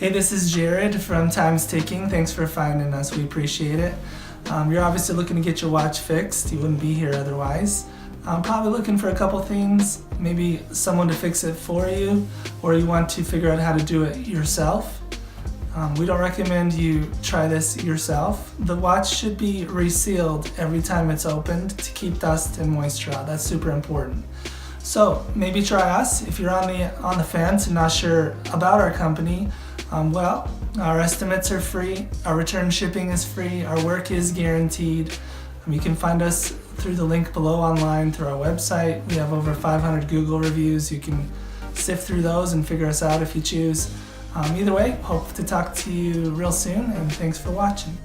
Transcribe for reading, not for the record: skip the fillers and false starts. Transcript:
Hey, this is Jared from Time's Ticking. Thanks for finding us. We appreciate it. You're obviously looking to get your watch fixed. You wouldn't be here otherwise. Probably looking for a couple things, maybe someone to fix it for you, or you want to figure out how to do it yourself. We don't recommend you try this yourself. The watch should be resealed every time it's opened to keep dust and moisture out. That's super important. So maybe try us. If you're on the fence and not sure about our company, well, our estimates are free, our return shipping is free, our work is guaranteed. You can find us through the link below online through our website. We have over 500 Google reviews. You can sift through those and figure us out if you choose. Either way, hope to talk to you real soon, and thanks for watching.